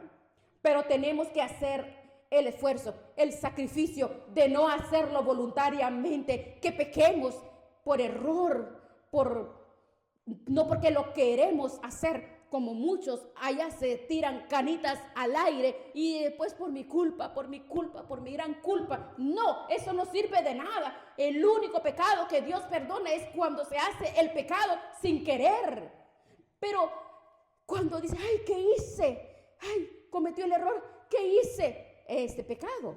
Pero tenemos que hacer el esfuerzo, el sacrificio de no hacerlo voluntariamente, que pequemos por error, no porque lo queremos hacer, como muchos allá se tiran canitas al aire y después por mi culpa, por mi gran culpa. No, eso no sirve de nada. El único pecado que Dios perdona es cuando se hace el pecado sin querer. Pero cuando dice, ay, ¿qué hice? Ay, cometió el error, ¿qué hice? Este pecado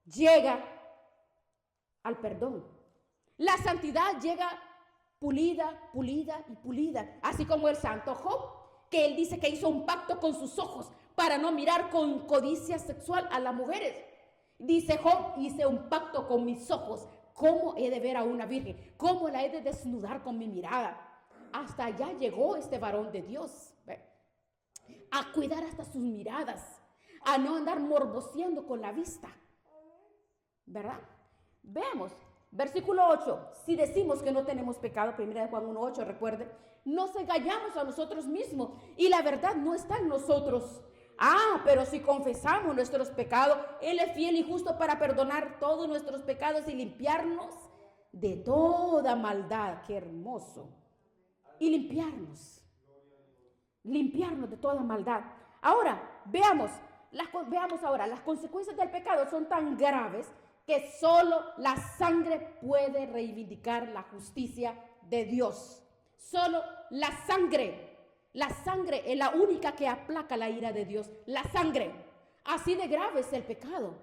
llega al perdón. La santidad llega pulida, pulida y pulida. Así como el santo Job, que él dice que hizo un pacto con sus ojos para no mirar con codicia sexual a las mujeres. Dice Job, hice un pacto con mis ojos. ¿Cómo he de ver a una virgen? ¿Cómo la he de desnudar con mi mirada? Hasta allá llegó este varón de Dios, a cuidar hasta sus miradas, a no andar morboseando con la vista, ¿verdad? Veamos, versículo 8, si decimos que no tenemos pecado, 1 Juan 1:8, recuerden, nos engañamos a nosotros mismos y la verdad no está en nosotros. Pero si confesamos nuestros pecados, Él es fiel y justo para perdonar todos nuestros pecados y limpiarnos de toda maldad. Qué hermoso. Y limpiarnos de toda maldad. Ahora, veamos ahora, las consecuencias del pecado son tan graves que solo la sangre puede reivindicar la justicia de Dios. Solo la sangre es la única que aplaca la ira de Dios. La sangre, así de grave es el pecado.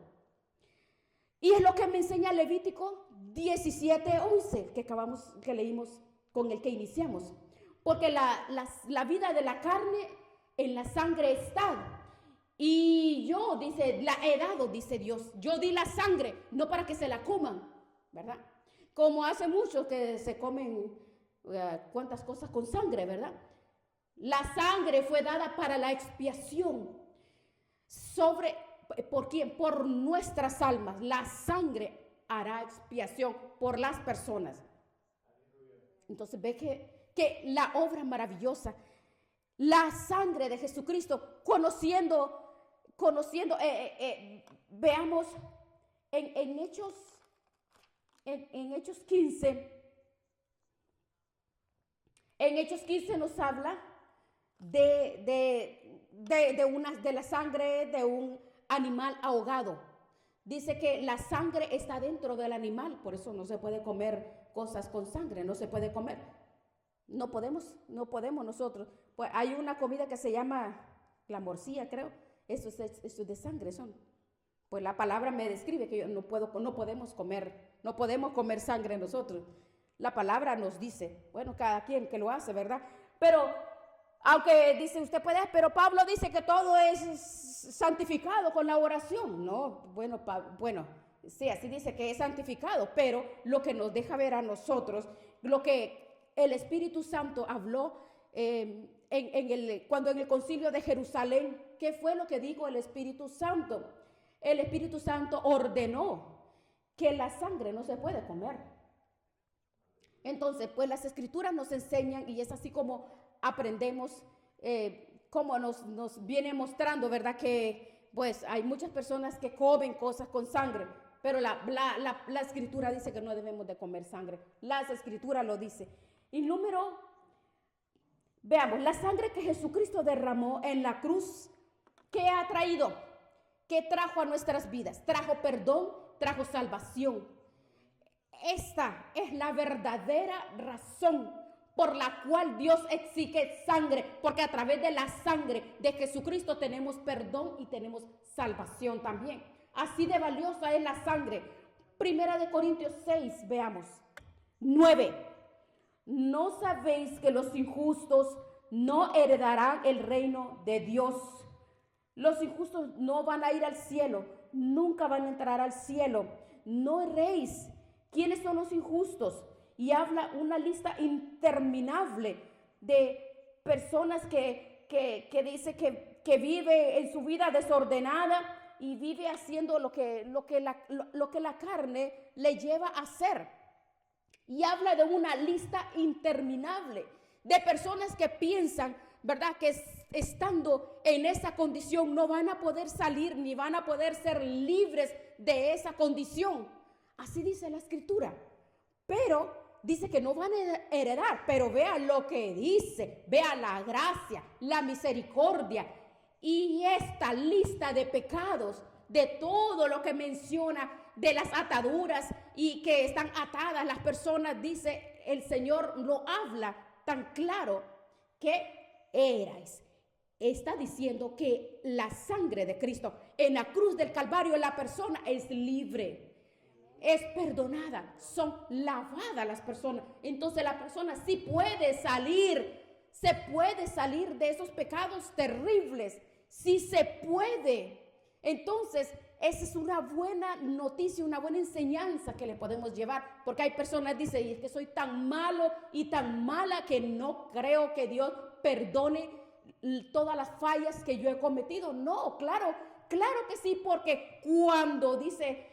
Y es lo que me enseña Levítico 17:11, que leímos, con el que iniciamos. Porque la vida de la carne en la sangre está. Y yo, dice, la he dado, dice Dios. Yo di la sangre, no para que se la coman, ¿verdad? Como hace muchos que se comen cuántas cosas con sangre, ¿verdad? La sangre fue dada para la expiación. ¿Por quién? Por nuestras almas. La sangre hará expiación por las personas. Entonces ve que la obra maravillosa, la sangre de Jesucristo, conociendo, veamos en Hechos 15. En Hechos 15 nos habla de la sangre de un animal ahogado. Dice que la sangre está dentro del animal, por eso no se puede comer cosas con sangre, no se puede comer. No podemos nosotros. Pues hay una comida que se llama la morcilla, creo. Eso es de sangre son. Pues la palabra me describe que no podemos comer sangre nosotros. La palabra nos dice, bueno, cada quien que lo hace, ¿verdad? Pero, aunque dice usted puede, pero Pablo dice que todo es santificado con la oración. No, bueno, sí, así dice que es santificado, pero lo que nos deja ver a nosotros, lo que el Espíritu Santo habló cuando en el concilio de Jerusalén, ¿qué fue lo que dijo el Espíritu Santo? El Espíritu Santo ordenó que la sangre no se puede comer. Entonces, pues las escrituras nos enseñan, y es así como aprendemos, como nos viene mostrando, ¿verdad? Que pues hay muchas personas que comen cosas con sangre, pero la escritura dice que no debemos de comer sangre. La escritura lo dice. Y veamos, la sangre que Jesucristo derramó en la cruz, ¿qué ha traído? ¿Qué trajo a nuestras vidas? Trajo perdón, trajo salvación. Esta es la verdadera razón por la cual Dios exige sangre, porque a través de la sangre de Jesucristo tenemos perdón y tenemos salvación también. Así de valiosa es la sangre. 1 Corintios 6, veamos. 9. ¿No sabéis que los injustos no heredarán el reino de Dios? Los injustos no van a ir al cielo. nunca van a entrar al cielo. No erréis. ¿Quiénes son los injustos? Y habla una lista interminable de personas que dice que vive en su vida desordenada y vive haciendo lo que la carne le lleva a hacer. Y habla de una lista interminable de personas que piensan, ¿verdad?, que estando en esa condición no van a poder salir ni van a poder ser libres de esa condición. Así dice la Escritura. Pero dice que no van a heredar, pero vea lo que dice, vea la gracia, la misericordia y esta lista de pecados, de todo lo que menciona, de las ataduras y que están atadas las personas, dice el Señor, lo habla tan claro que erais. Está diciendo que la sangre de Cristo en la cruz del Calvario, la persona es libre, es perdonada, son lavadas las personas. Entonces la persona sí puede salir, se puede salir de esos pecados terribles, sí se puede. Entonces esa es una buena noticia, una buena enseñanza que le podemos llevar, porque hay personas que dicen, y es que soy tan malo y tan mala que no creo que Dios perdone todas las fallas que yo he cometido. No, claro que sí, porque cuando dice,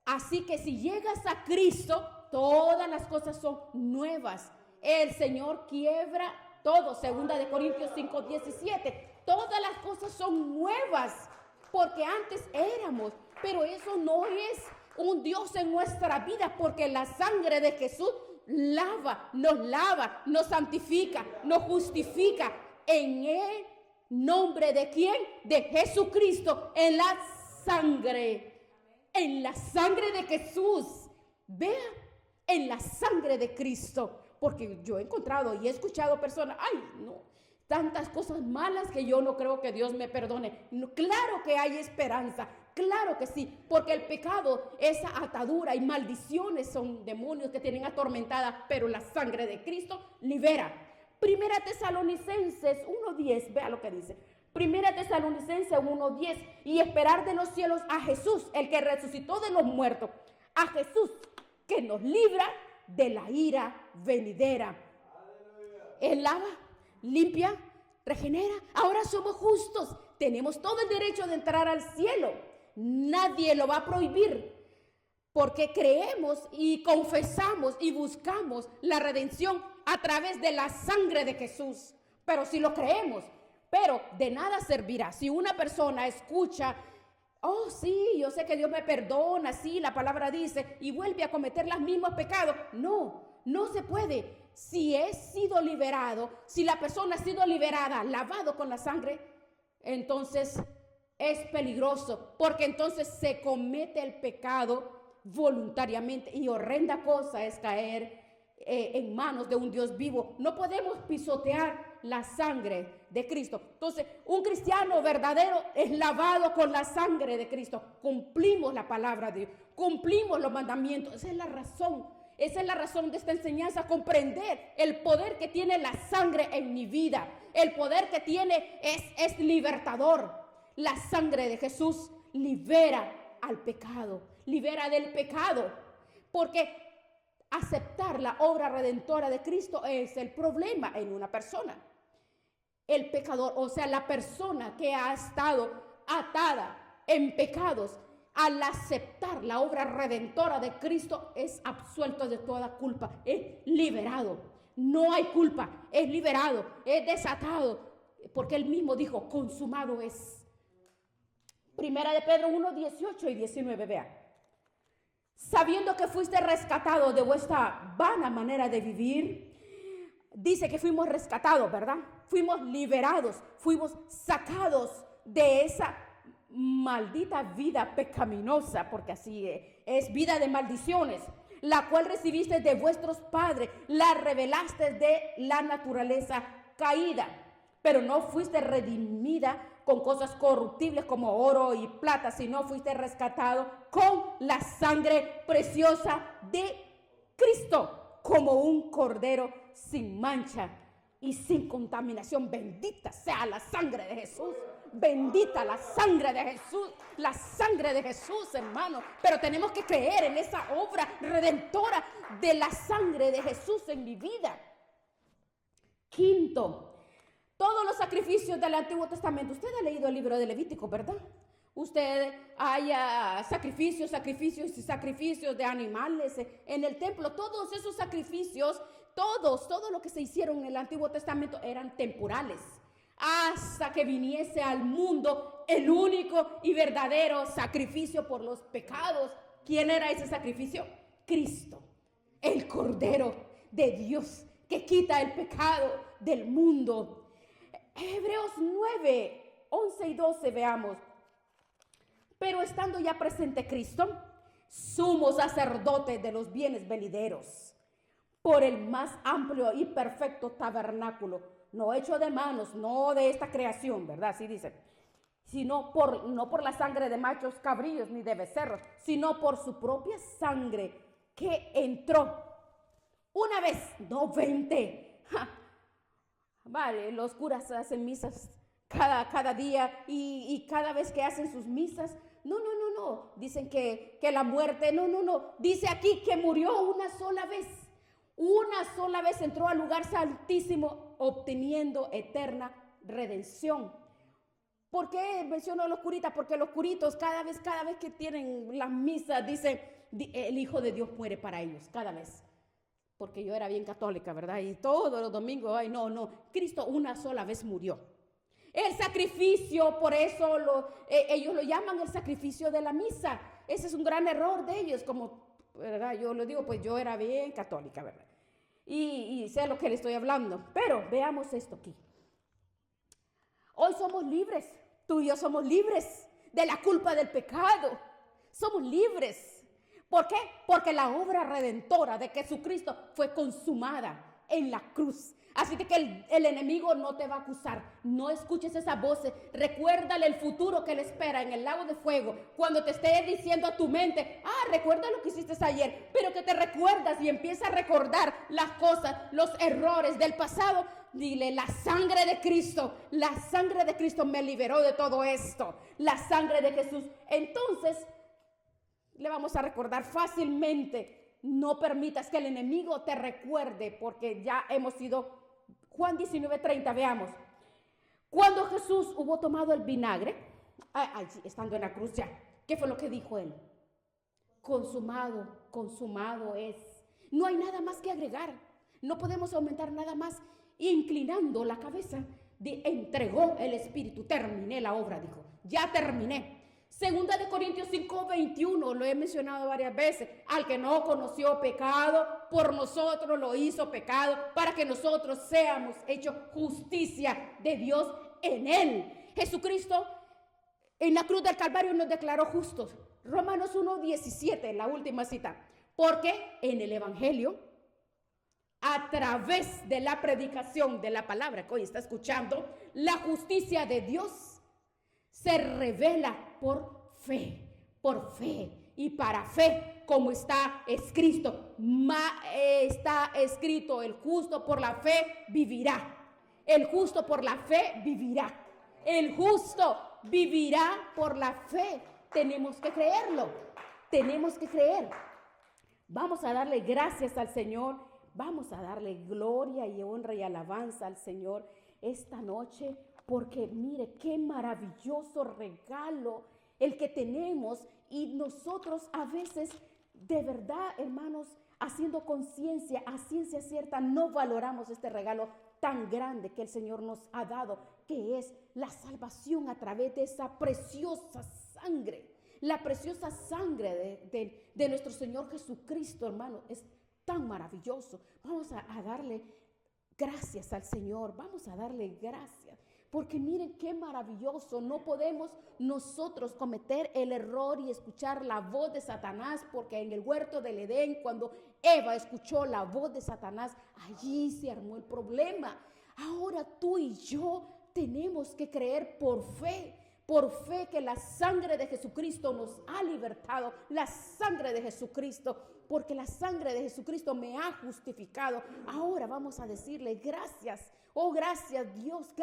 así que si llegas a Cristo, todas las cosas son nuevas. El Señor quiebra todo, 2 de Corintios 5:17. Todas las cosas son nuevas, porque antes éramos, pero eso no es un Dios en nuestra vida, porque la sangre de Jesús lava, nos santifica, nos justifica. ¿En el nombre de quién? De Jesucristo, en la sangre de Jesús. Vea, en la sangre de Cristo, porque yo he encontrado y he escuchado personas, ay, no, tantas cosas malas que yo no creo que Dios me perdone. No, claro que hay esperanza, claro que sí, porque el pecado, esa atadura y maldiciones son demonios que tienen atormentada, pero la sangre de Cristo libera. Primera Tesalonicenses 1:10, vea lo que dice. Primera Tesalonicenses 1:10, y esperar de los cielos a Jesús, el que resucitó de los muertos, a Jesús, que nos libra de la ira venidera. Él lava, limpia, regenera. Ahora somos justos, tenemos todo el derecho de entrar al cielo. Nadie lo va a prohibir, porque creemos y confesamos y buscamos la redención a través de la sangre de Jesús. Pero si lo creemos, pero de nada servirá si una persona escucha, oh sí, yo sé que Dios me perdona, sí, la palabra dice, y vuelve a cometer los mismos pecados. No se puede. Si he sido liberado, si la persona ha sido liberada, lavado con la sangre, entonces es peligroso, porque entonces se comete el pecado voluntariamente, y horrenda cosa es caer en manos de un Dios vivo. No podemos pisotear la sangre de Cristo. Entonces, un cristiano verdadero es lavado con la sangre de Cristo. Cumplimos la palabra de Dios, cumplimos los mandamientos. Esa es la razón de esta enseñanza, comprender el poder que tiene la sangre en mi vida. El poder que tiene es libertador. La sangre de Jesús libera al pecado, libera del pecado, porque aceptar la obra redentora de Cristo es el problema en una persona. El pecador, o sea, la persona que ha estado atada en pecados, al aceptar la obra redentora de Cristo, es absuelto de toda culpa, es liberado. No hay culpa, es liberado, es desatado, porque él mismo dijo, consumado es. Primera de Pedro 1:18 y 19, vea. Sabiendo que fuiste rescatado de vuestra vana manera de vivir. Dice que fuimos rescatados, ¿verdad? Fuimos liberados, fuimos sacados de esa maldita vida pecaminosa, porque así es vida de maldiciones, la cual recibiste de vuestros padres, la revelaste de la naturaleza caída, pero no fuiste redimida con cosas corruptibles como oro y plata, sino fuiste rescatado con la sangre preciosa de Cristo, como un cordero sin mancha y sin contaminación. Bendita sea la sangre de Jesús, Bendita la sangre de Jesús, hermano. Pero tenemos que creer en esa obra redentora de la sangre de Jesús en mi vida. Quinto, todos los sacrificios del Antiguo Testamento. Usted ha leído el libro de Levítico, ¿verdad? Usted haya sacrificios de animales en el templo. Todos esos sacrificios, todo lo que se hicieron en el Antiguo Testamento eran temporales. Hasta que viniese al mundo el único y verdadero sacrificio por los pecados. ¿Quién era ese sacrificio? Cristo, el Cordero de Dios que quita el pecado del mundo. Hebreos 9, 11 y 12, veamos. Pero estando ya presente Cristo, sumo sacerdote de los bienes venideros, por el más amplio y perfecto tabernáculo, no hecho de manos, no de esta creación, ¿verdad? Así dice. No por la sangre de machos cabríos ni de becerros, sino por su propia sangre que entró una vez, no 20. Vale, los curas hacen misas cada día y cada vez que hacen sus misas, no. Dicen que la muerte, no. Dice aquí que murió una sola vez. Una sola vez entró al lugar santísimo obteniendo eterna redención. ¿Por qué menciono a los curitas? Porque los curitos cada vez que tienen las misas dicen el Hijo de Dios muere para ellos, cada vez. Porque yo era bien católica, ¿verdad? Y todos los domingos, Cristo una sola vez murió. El sacrificio, por eso ellos lo llaman el sacrificio de la misa. Ese es un gran error de ellos, como, ¿verdad? Yo lo digo, pues yo era bien católica, ¿verdad? Y sé lo que le estoy hablando. Pero veamos esto aquí. Hoy somos libres, tú y yo somos libres de la culpa del pecado. Somos libres. ¿Por qué? Porque la obra redentora de Jesucristo fue consumada en la cruz. Así que el enemigo no te va a acusar. No escuches esas voces. Recuérdale el futuro que le espera en el lago de fuego. Cuando te esté diciendo a tu mente, recuerda lo que hiciste ayer. Pero que te recuerdas y empiezas a recordar las cosas, los errores del pasado. Dile, la sangre de Cristo me liberó de todo esto. La sangre de Jesús. Entonces, le vamos a recordar fácilmente. No permitas que el enemigo te recuerde, porque ya hemos sido. Juan 19:30, veamos. Cuando Jesús hubo tomado el vinagre, estando en la cruz ya, ¿qué fue lo que dijo él? Consumado es. No hay nada más que agregar. No podemos aumentar nada más. Inclinando la cabeza, entregó el Espíritu. Terminé la obra, dijo. Ya terminé. Segunda de Corintios 5:21, lo he mencionado varias veces. Al que no conoció pecado, por nosotros lo hizo pecado, para que nosotros seamos hechos justicia de Dios en él. Jesucristo en la cruz del Calvario nos declaró justos. Romanos 1:17, la última cita. Porque en el Evangelio, a través de la predicación de la palabra que hoy está escuchando, la justicia de Dios se revela por fe y para fe, como está escrito. Está escrito, el justo por la fe vivirá. El justo por la fe vivirá. El justo vivirá por la fe. Tenemos que creerlo. Tenemos que creer. Vamos a darle gracias al Señor. Vamos a darle gloria y honra y alabanza al Señor esta noche. Porque mire qué maravilloso regalo el que tenemos, y nosotros a veces de verdad, hermanos, haciendo conciencia, a ciencia cierta, no valoramos este regalo tan grande que el Señor nos ha dado, que es la salvación a través de esa preciosa sangre. La preciosa sangre de nuestro Señor Jesucristo, hermano, es tan maravilloso. Vamos a darle gracias al Señor, vamos a darle gracias. Porque miren qué maravilloso. No podemos nosotros cometer el error y escuchar la voz de Satanás, porque en el huerto del Edén, cuando Eva escuchó la voz de Satanás, allí se armó el problema. Ahora tú y yo tenemos que creer por fe que la sangre de Jesucristo nos ha libertado, la sangre de Jesucristo, porque la sangre de Jesucristo me ha justificado. Ahora vamos a decirle gracias, oh gracias Dios, gracias.